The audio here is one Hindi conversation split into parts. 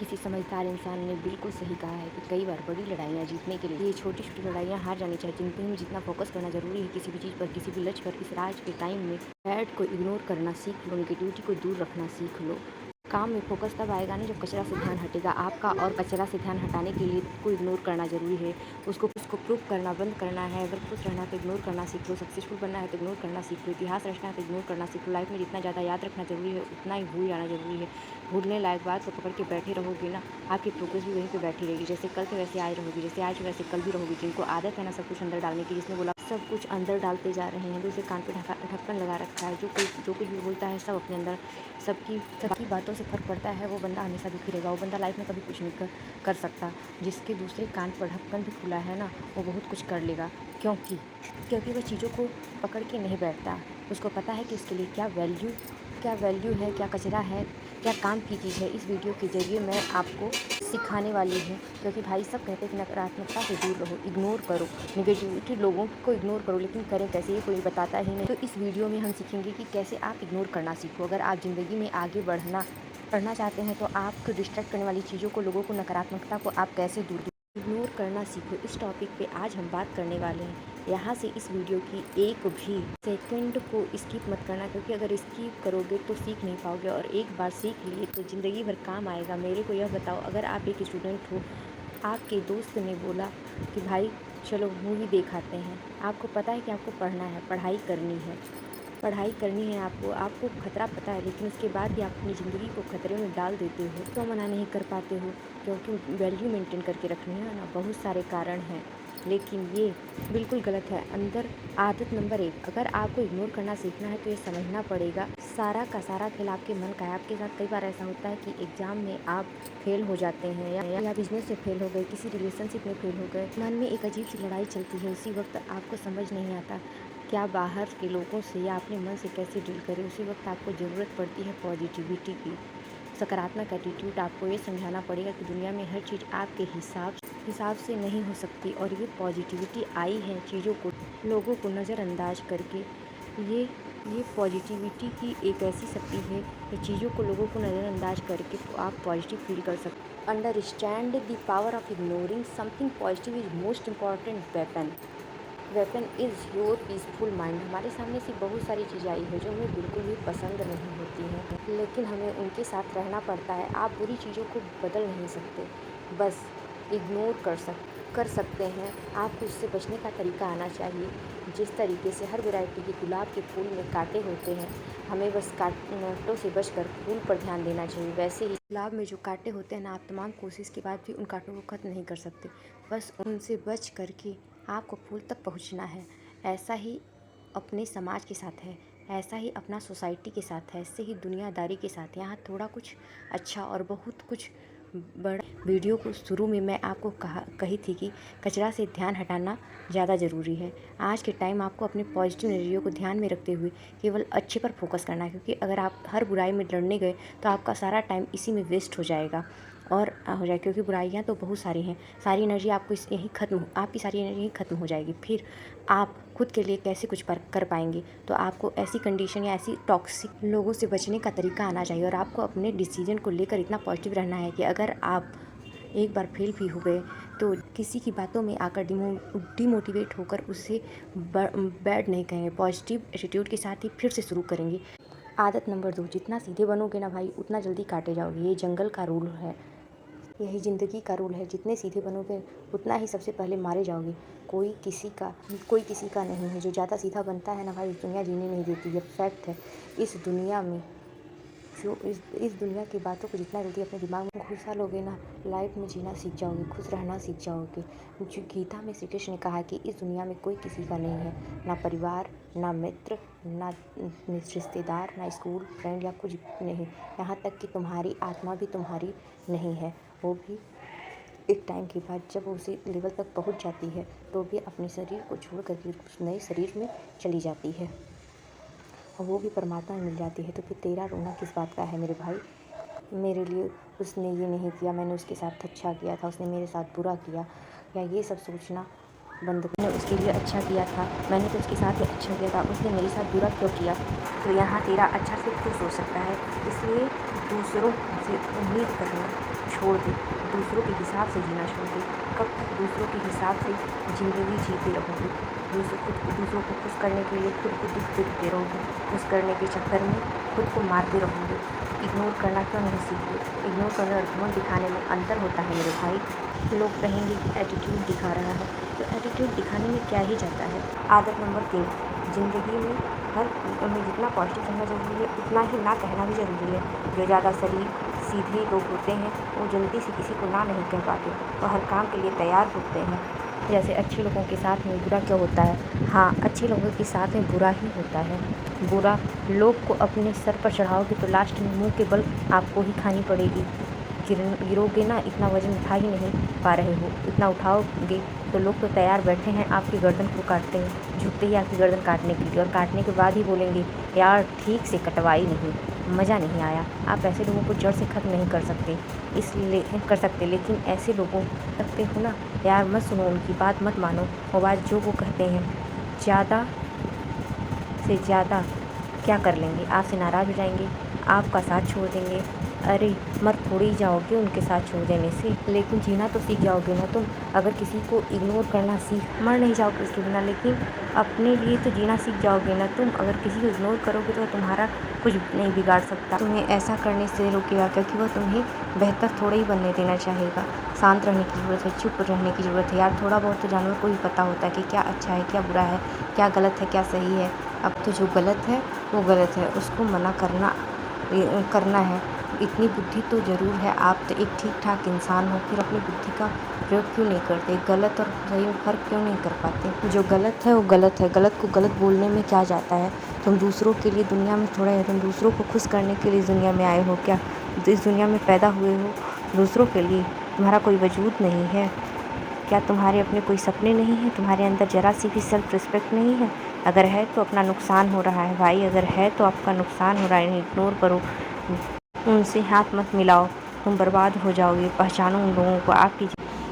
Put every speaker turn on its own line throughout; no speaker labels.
किसी समझदार इंसान ने बिल्कुल सही कहा है कि कई बार बड़ी लड़ाइयाँ जीतने के लिए ये छोटी-छोटी लड़ाइयाँ हार जानी चाहिए। ज़िंदगी में जितना फ़ोकस करना ज़रूरी है किसी भी चीज़ पर, किसी भी लक्ष्य पर, इस राज के टाइम में बैड को इग्नोर करना सीख लो, नेगेटिविटी को दूर रखना सीख लो। काम में फ़ोकस तब आएगा ना जब कचरा से ध्यान हटेगा आपका, और कचरा से ध्यान हटाने के लिए को इग्नोर करना ज़रूरी है। उसको प्रूव करना बंद करना है। अगर खुश रहना है तो इग्नोर करना सीख लो, सक्सेसफुल बनना है तो इग्नोर करना सीख लो, इतिहास रचना है तो इग्नोर करना सीख लो। लाइफ में जितना ज़्यादा याद रखना ज़रूरी है उतना ही भूल जाना ज़रूरी है। भूलने लायक बात को पकड़ के बैठे रहोगे ना, आपकी प्रोग्रेस भी वहीं पे बैठी रहेगी। जैसे कल थे वैसे आज रहोगी, जैसे आज वैसे कल भी रहोगी। जिनको आदत है ना सब कुछ अंदर डालने की, जिसने बोला सब कुछ अंदर डालते जा रहे हैं, दूसरे कान पे ढक्कन लगा रखा है। जो कुछ भी बोलता है सब अपने अंदर, सबकी बातों से फ़र्क पड़ता है, वो बंदा हमेशा दुखी रहेगा। वो बंदा लाइफ में कभी कुछ नहीं कर सकता। जिसके दूसरे कान पर ढक्कन भी खुला है ना, वो बहुत कुछ कर लेगा। क्योंकि वह चीज़ों को पकड़ के नहीं बैठता। उसको पता है कि इसके लिए क्या वैल्यू है, क्या कचरा है, क्या काम की चीज़ है। इस वीडियो के ज़रिए मैं आपको सिखाने वाली हूँ, क्योंकि भाई सब कहते हैं कि नकारात्मकता से दूर रहो, इग्नोर करो, नेगेटिविटी लोगों को इग्नोर करो, लेकिन करें कैसे ये कोई बताता ही नहीं। तो इस वीडियो में हम सीखेंगे कि कैसे आप इग्नोर करना सीखो। अगर आप ज़िंदगी में आगे बढ़ना चाहते हैं तो आपको डिस्ट्रैक्ट करने वाली चीज़ों को, लोगों को, नकारात्मकता को आप कैसे दूर इग्नोर करना सीखो। इस टॉपिक पे आज हम बात करने वाले हैं। यहाँ से इस वीडियो की एक भी सेकंड को स्किप मत करना, क्योंकि अगर स्किप करोगे तो सीख नहीं पाओगे, और एक बार सीख लिए तो ज़िंदगी भर काम आएगा। मेरे को यह बताओ, अगर आप एक स्टूडेंट हो, आपके दोस्त ने बोला कि भाई चलो मूवी देख आते हैं, आपको पता है कि आपको पढ़ना है, पढ़ाई करनी है आपको खतरा पता है, लेकिन उसके बाद भी आप अपनी ज़िंदगी को खतरे में डाल देते हो। तो मना नहीं कर पाते हो, क्योंकि वैल्यू मेंटेन करके रखनी है ना। बहुत सारे कारण हैं, लेकिन ये बिल्कुल गलत है। अंदर आदत नंबर 1, अगर आपको इग्नोर करना सीखना है तो ये समझना पड़ेगा सारा का सारा खेल आपके मन का है। आपके साथ कई बार ऐसा होता है कि एग्ज़ाम में आप फेल हो जाते हैं, या बिजनेस में फेल हो गए, किसी रिलेशनशिप में फेल हो गए। मन में एक अजीब सी लड़ाई चलती है। उसी वक्त आपको समझ नहीं आता क्या बाहर के लोगों से या अपने मन से कैसे डील करें। उसी वक्त आपको ज़रूरत पड़ती है पॉजिटिविटी की, सकारात्मक एटीट्यूड। आपको ये समझाना पड़ेगा कि दुनिया में हर चीज़ आपके हिसाब से नहीं हो सकती, और ये पॉजिटिविटी आई है चीज़ों को, लोगों को नज़रअंदाज करके। ये पॉजिटिविटी की एक ऐसी शक्ति है कि चीज़ों को, लोगों को नज़रअंदाज करके तो आप पॉजिटिव फील कर सकते। Understand the power of ignoring something positive is most important weapon is your peaceful mind. हमारे सामने से बहुत सारी चीज़ें आई है जो हमें बिल्कुल भी पसंद नहीं होती हैं, लेकिन हमें उनके साथ रहना पड़ता है। आप बुरी चीज़ों को बदल नहीं सकते, बस इग्नोर कर सकते हैं। आपको उससे बचने का तरीका आना चाहिए। जिस तरीके से हर वैरायटी के गुलाब के फूल में कांटे होते हैं, हमें बस कांटों से बचकर फूल पर ध्यान देना चाहिए। वैसे ही गुलाब में जो कांटे होते हैं ना, आप तमाम कोशिश के बाद भी उन कांटों को ख़त्म नहीं कर सकते, बस उनसे बच करके आपको फूल तक पहुंचना है। ऐसा ही अपने समाज के साथ है, ऐसा ही अपना सोसाइटी के साथ है, ऐसे ही दुनियादारी के साथ। यहाँ थोड़ा कुछ अच्छा और बहुत कुछ बड़ा। वीडियो को शुरू में मैं आपको कही थी कि कचरा से ध्यान हटाना ज़्यादा ज़रूरी है। आज के टाइम आपको अपने पॉजिटिव नज़रिए को ध्यान में रखते हुए केवल अच्छे पर फोकस करना है, क्योंकि अगर आप हर बुराई में लड़ने गए तो आपका सारा टाइम इसी में वेस्ट हो जाएगा क्योंकि बुराइयाँ तो बहुत सारी हैं। सारी एनर्जी आपकी सारी एनर्जी ख़त्म हो जाएगी। फिर आप खुद के लिए कैसे कुछ कर पाएंगे। तो आपको ऐसी कंडीशन या ऐसी टॉक्सिक लोगों से बचने का तरीका आना चाहिए, और आपको अपने डिसीजन को लेकर इतना पॉजिटिव रहना है कि अगर आप एक बार फेल भी हो गए तो किसी की बातों में आकर डिमोटिवेट होकर उससे बैड नहीं कहेंगे, पॉजिटिव एटीट्यूड के साथ ही फिर से शुरू करेंगे। आदत नंबर 2, जितना सीधे बनोगे ना भाई, उतना जल्दी काटे जाओगे। ये जंगल का रूल है, यही ज़िंदगी का रूल है। जितने सीधे बनोगे उतना ही सबसे पहले मारे जाओगे। कोई किसी का नहीं है। जो ज़्यादा सीधा बनता है ना भाई, दुनिया जीने नहीं देती। ये फैक्ट है। इस दुनिया में जो इस दुनिया की बातों को जितना जल्दी अपने दिमाग में घुसा लोगे ना, लाइफ में जीना सीख जाओगे, खुश रहना सीख जाओगे। जो गीता में श्री कृष्ण ने कहा कि इस दुनिया में कोई किसी का नहीं है, ना परिवार, ना मित्र, ना रिश्तेदार, ना स्कूल फ्रेंड, या कुछ नहीं। यहाँ तक कि तुम्हारी आत्मा भी तुम्हारी नहीं है। वो भी एक टाइम के बाद जब उसी लेवल तक पहुँच जाती है तो भी अपने शरीर को छोड़ करके उस नए शरीर में चली जाती है, और वो भी परमात्मा में मिल जाती है। तो फिर तेरा रोना किस बात का है मेरे भाई। मेरे लिए उसने ये नहीं किया, मैंने उसके साथ अच्छा किया था, उसने मेरे साथ बुरा किया, या ये सब सोचना बंद कर। मैंने उसके लिए अच्छा किया था, मैंने तो उसके साथ ही अच्छा किया था, उसने मेरे साथ बुरा क्यों किया। तो यहाँ तेरा अच्छा सिर्फ तू सोच सकता है। इसलिए दूसरों से उम्मीद करना छोड़ छोड़ दे, दूसरों के हिसाब से जीना छोड़ दे। कब तक दूसरों के हिसाब से ज़िंदगी जीते रहोगे? दूसरों को खुश करने के लिए खुद को दुख देते रहोगे, खुश करने के चक्कर में खुद को मारते रहोगे। इग्नोर करना क्यों नहीं सीखते? इग्नोर करने और घमंड दिखाने में अंतर होता है मेरे भाई। लोग कहेंगे कि एटीट्यूड दिखा रहा है, तो एटीट्यूड दिखाने में क्या ही जाता है। आदत नंबर 3, ज़िंदगी में हर उन्हें जितना पॉजिटिव रहना ज़रूरी है उतना ही ना कहना भी ज़रूरी है। जो ज़्यादा सीधे लोग होते हैं वो जल्दी से किसी को ना नहीं कह पाते, वो हर काम के लिए तैयार होते हैं। जैसे अच्छे लोगों के साथ में बुरा क्यों होता है? हाँ, अच्छे लोगों के साथ में बुरा ही होता है। बुरा लोग को अपने सर पर चढ़ाओगे तो लास्ट में मुँह के बल आपको ही खानी पड़ेगी। गिरोगे ना, इतना वज़न उठा ही नहीं पा रहे हो, इतना उठाओगे तो लोग तो तैयार बैठे हैं आपकी गर्दन को काटते हैं, झुकते ही आपकी गर्दन काटने के लिए, और काटने के बाद ही बोलेंगे यार ठीक से कटवाई नहीं, मज़ा नहीं आया। आप ऐसे लोगों को जड़ से ख़त्म नहीं कर सकते, इसलिए कर सकते, लेकिन ऐसे लोगों सकते हो ना यार, मत सुनो उनकी बात, मत मानो वो बात जो वो कहते हैं। ज़्यादा से ज़्यादा क्या कर लेंगे? आपसे नाराज़ हो जाएंगे, आपका साथ छोड़ देंगे। अरे मर थोड़ी ही जाओगे उनके साथ छोड़ देने से, लेकिन जीना तो सीख जाओगे ना तुम। अगर किसी को इग्नोर करना मर नहीं जाओगे उसके बिना, लेकिन अपने लिए तो जीना सीख जाओगे ना तुम। अगर किसी को इग्नोर करोगे तो तुम्हारा कुछ नहीं बिगाड़ सकता, तुम्हें ऐसा करने से रोकेगा, क्योंकि वह तुम्हें बेहतर थोड़ा ही बनने देना चाहेगा। शांत रहने की ज़रूरत है, चुप रहने की ज़रूरत है यार। थोड़ा बहुत तो जानवर को भी पता होता है कि क्या अच्छा है, क्या बुरा है, क्या गलत है, क्या सही है। अब तो जो गलत है वो गलत है, उसको मना करना है। इतनी बुद्धि तो ज़रूर है, आप तो एक ठीक ठाक इंसान हो, फिर अपनी बुद्धि का प्रयोग क्यों नहीं करते? गलत और सही में फ़र्क क्यों नहीं कर पाते? जो गलत है वो गलत है, गलत को गलत बोलने में क्या जाता है? तुम दूसरों के लिए दुनिया में थोड़ा है, तुम दूसरों को खुश करने के लिए दुनिया में आए हो क्या? इस दुनिया में पैदा हुए हो दूसरों के लिए? तुम्हारा कोई वजूद नहीं है क्या? तुम्हारे अपने कोई सपने नहीं हैं? तुम्हारे अंदर ज़रा सी भी सेल्फ रिस्पेक्ट नहीं है? अगर है तो अपना नुकसान हो रहा है भाई, अगर है तो आपका नुकसान हो रहा है। इग्नोर करो, उनसे हाथ मत मिलाओ, तुम बर्बाद हो जाओगे। पहचानो उन लोगों को।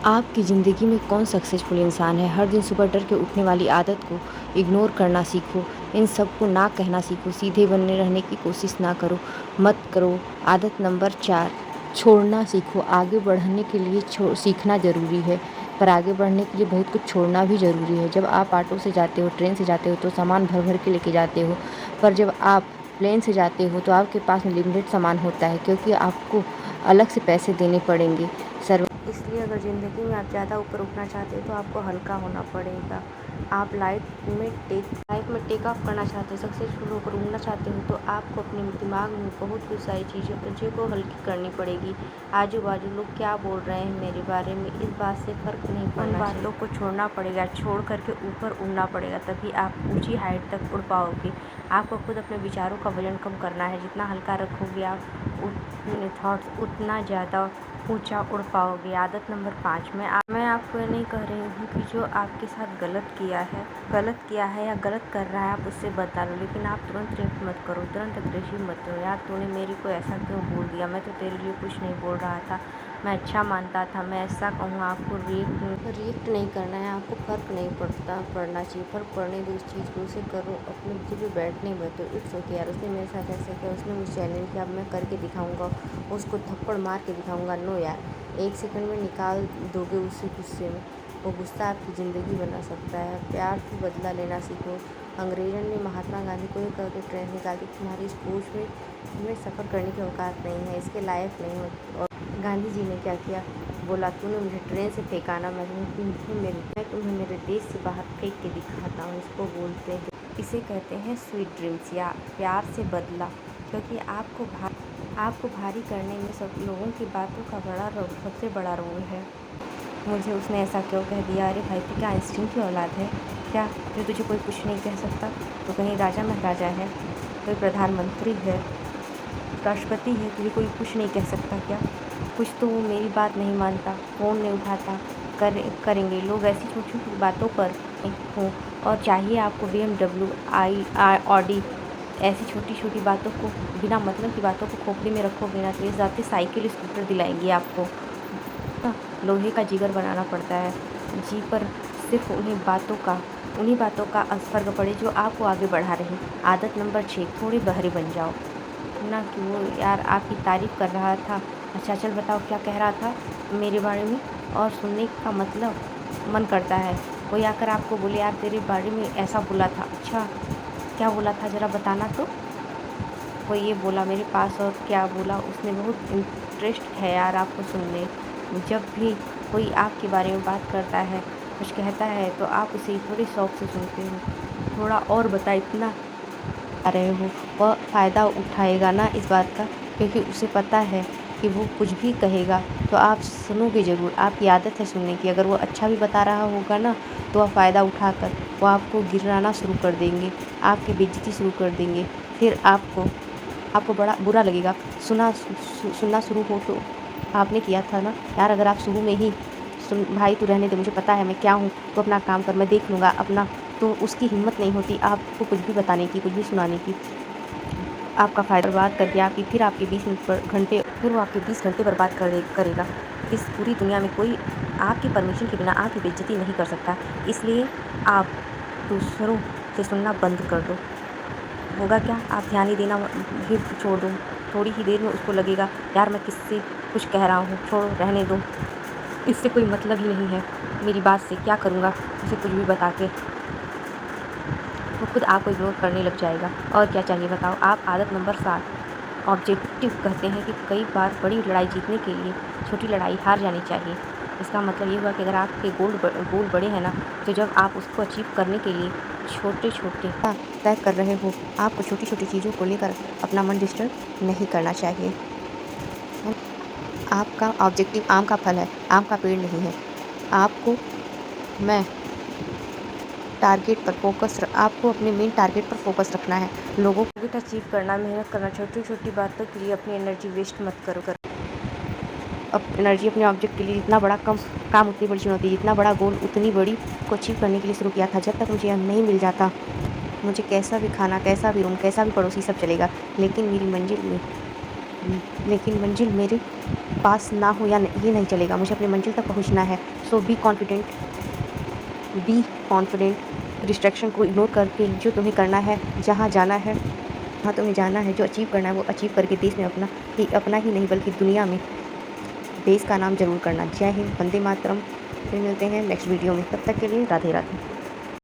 आपकी ज़िंदगी में कौन सक्सेसफुल इंसान है? हर दिन सुबह डर के उठने वाली आदत को इग्नोर करना सीखो, इन सब को ना कहना सीखो, सीधे बनने रहने की कोशिश ना करो, मत करो। आदत नंबर 4, छोड़ना सीखो। आगे बढ़ने के लिए सीखना ज़रूरी है, पर आगे बढ़ने के लिए बहुत कुछ छोड़ना भी ज़रूरी है। जब आप ऑटो से जाते हो, ट्रेन से जाते हो तो सामान भर भर के लेके जाते हो, पर जब आप प्लेन से जाते हो तो आपके पास में लिमिटेड सामान होता है, क्योंकि आपको अलग से पैसे देने पड़ेंगे। इसलिए अगर ज़िंदगी में आप ज़्यादा ऊपर उठना चाहते हो तो आपको हल्का होना पड़ेगा। आप लाइफ में टेक ऑफ करना चाहते हो, सक्सेसफुल होकर उड़ना चाहते हो, तो आपको अपने दिमाग में बहुत कुछ सारी चीज़ों को हल्की करनी पड़ेगी। आजू बाजू लोग क्या बोल रहे हैं मेरे बारे में, इस बात से फ़र्क नहीं पड़ना, बातों को छोड़ना पड़ेगा, छोड़ करके ऊपर उड़ना पड़ेगा, तभी आप ऊंची हाइट तक उड़ पाओगे। आपको खुद अपने विचारों का वजन कम करना है। जितना हल्का रखोगे आप अपने थॉट्स, उतना ज़्यादा ऊंचा उड़ पाओगे। आदत नंबर 5, मैं आपको ये नहीं कह रही हूँ कि जो आपके साथ गलत किया है या गलत कर रहा है आप उससे बदला लो, लेकिन आप तुरंत रिएक्ट मत करो, तुरंत अग्रेसिव मत करो। यार तूने मेरे को ऐसा क्यों बोल दिया? मैं तो तेरे लिए कुछ नहीं बोल रहा था, मैं अच्छा मानता था, मैं ऐसा कहूँ। आपको रिएक्ट नहीं करना है, आपको फ़र्क नहीं पड़ना चाहिए। फ़र्क पड़ने दो उस चीज़ को, उसे करो, अपने बुद्धि पे बैठने में तो इट्स ओके यार। उसने मेरे साथ ऐसा किया, उसने मुझे चैलेंज किया, अब मैं करके दिखाऊंगा, उसको थप्पड़ मार के दिखाऊंगा। नो यार, 1 सेकंड में निकाल दोगे उसे गुस्से में, वो गुस्सा आपकी ज़िंदगी बना सकता है। प्यार से बदला लेना सीखो। अंग्रेज़ों ने महात्मा गांधी को ही करके ट्रेन निकाल दी, तुम्हारी इस पूछ में सफ़र करने की औकात नहीं है, इसके लायक नहीं हो। और गांधी जी ने क्या किया? बोला तूने मुझे ट्रेन से फेंका ना, मैं तुम्हें मेरे देश से बाहर फेंक के दिखाता हूँ। इसको बोलते हैं, इसे कहते हैं स्वीट ड्रीम्स या प्यार से बदला। क्योंकि आपको भारी करने में सब लोगों की बातों का सबसे बड़ा रोल है। मुझे उसने ऐसा क्यों कह दिया? अरे भाई तू क्या आइंस्टीन की औलाद है क्या, जो तुझे कोई कुछ नहीं कह सकता? तो कहीं राजा महाराजा है, कोई प्रधानमंत्री है, राष्ट्रपति है, तुझे कोई कुछ नहीं कह सकता क्या? कुछ तो वो मेरी बात नहीं मानता, फ़ोन नहीं उठाता, करेंगे लोग ऐसी छोटी छोटी बातों पर हो। और चाहिए आपको BMW, ऑडी, ऐसी छोटी छोटी बातों को, बिना मतलब की बातों को खोपड़ी में रखोगे ना तो इस जाते साइकिल स्कूटर दिलाएंगे आपको। लोहे का जिगर बनाना पड़ता है जी, पर सिर्फ उन्हीं बातों का असर पड़े जो आपको आगे बढ़ा रही। आदत नंबर 6, थोड़े बहरे बन जाओ ना, कि वो यार आपकी तारीफ़ कर रहा था अच्छा चल बताओ क्या कह रहा था मेरे बारे में, और सुनने का मतलब मन करता है। कोई आकर आपको बोले यार तेरे बारे में ऐसा बोला था। अच्छा क्या बोला था ज़रा बताना तो। कोई ये बोला मेरे पास, और क्या बोला उसने, बहुत इंटरेस्ट है यार आपको सुनने। जब भी कोई आपके बारे में बात करता है, कुछ कहता है, तो आप उसे थोड़े शौक से सुनते हो। थोड़ा और बता, इतना आ रहे हो। वह फ़ायदा उठाएगा ना इस बात का, क्योंकि उसे पता है कि वो कुछ भी कहेगा तो आप सुनोगे ज़रूर। आपकी आदत है सुनने की। अगर वो अच्छा भी बता रहा होगा ना, तो वह फ़ायदा उठाकर वो आपको गिराना शुरू कर देंगे, आपकी बेइज्जती शुरू कर देंगे। फिर आपको बड़ा बुरा लगेगा। सुनना शुरू हो तो आपने किया था ना यार। अगर आप शुरू में ही सुन भाई तू रहने दे, मुझे पता है मैं क्या हूँ, तो अपना काम कर, मैं देख लूँगा अपना। तो उसकी हिम्मत नहीं होती आपको कुछ भी बताने की, कुछ भी सुनाने की। आपका फ़ायदा बर्बाद करके आपके 20 मिनट पर घंटे, फिर वो आपके 20 घंटे बर्बाद करेगा। इस पूरी दुनिया में कोई आपकी परमिशन के बिना आपकी बेइज्जती नहीं कर सकता। इसलिए आप दूसरों से सुनना बंद कर दो। होगा क्या, आप ध्यान ही देना भी छोड़ दो। थोड़ी ही देर में उसको लगेगा यार मैं किससे कुछ कह रहा हूँ, छोड़ो रहने दो, इससे कोई मतलब ही नहीं है मेरी बात से, क्या करूँगा उसे कुछ भी बता के। वो खुद आपको इग्नोर करने लग जाएगा। और क्या चाहिए बताओ। आप आदत नंबर 7 ऑब्जेक्टिव कहते हैं कि कई बार बड़ी लड़ाई जीतने के लिए छोटी लड़ाई हार जानी चाहिए। इसका मतलब ये हुआ कि अगर आपके गोल बड़े हैं ना, तो जब आप उसको अचीव करने के लिए छोटे-छोटे तय कर रहे हो, आपको छोटी-छोटी चीज़ों को लेकर अपना मन डिस्टर्ब नहीं करना चाहिए। आपका ऑब्जेक्टिव आम का फल है, आम का पेड़ नहीं है। आपको मैं आपको अपने मेन टारगेट पर फोकस रखना है। लोगों को टारगेट अचीव करना, मेहनत करना, छोटी-छोटी बातों के लिए अपनी एनर्जी वेस्ट मत करो। एनर्जी अपने ऑब्जेक्ट के लिए जितना बड़ा काम उतनी बड़ी चुनौती, जितना बड़ा गोल उतनी बड़ी को अचीव करने के लिए शुरू किया था। जब तक मुझे यह नहीं मिल जाता, मुझे कैसा भी खाना, कैसा भी रूम, कैसा भी पड़ोसी सब चलेगा, लेकिन मंजिल मेरे पास ना हो या ये नहीं चलेगा। मुझे अपनी मंजिल तक पहुँचना है। सो बी कॉन्फिडेंट। डिस्ट्रैक्शन को इग्नोर करके जो तुम्हें करना है, जहाँ जाना है, जहाँ तुम्हें जाना है, जो अचीव करना है, वो अचीव करके देश में अपना ही नहीं बल्कि दुनिया में देश का नाम ज़रूर करना। जय हिंद, वंदे मातरम। फिर मिलते हैं नेक्स्ट वीडियो में। तब तक के लिए राधे राधे।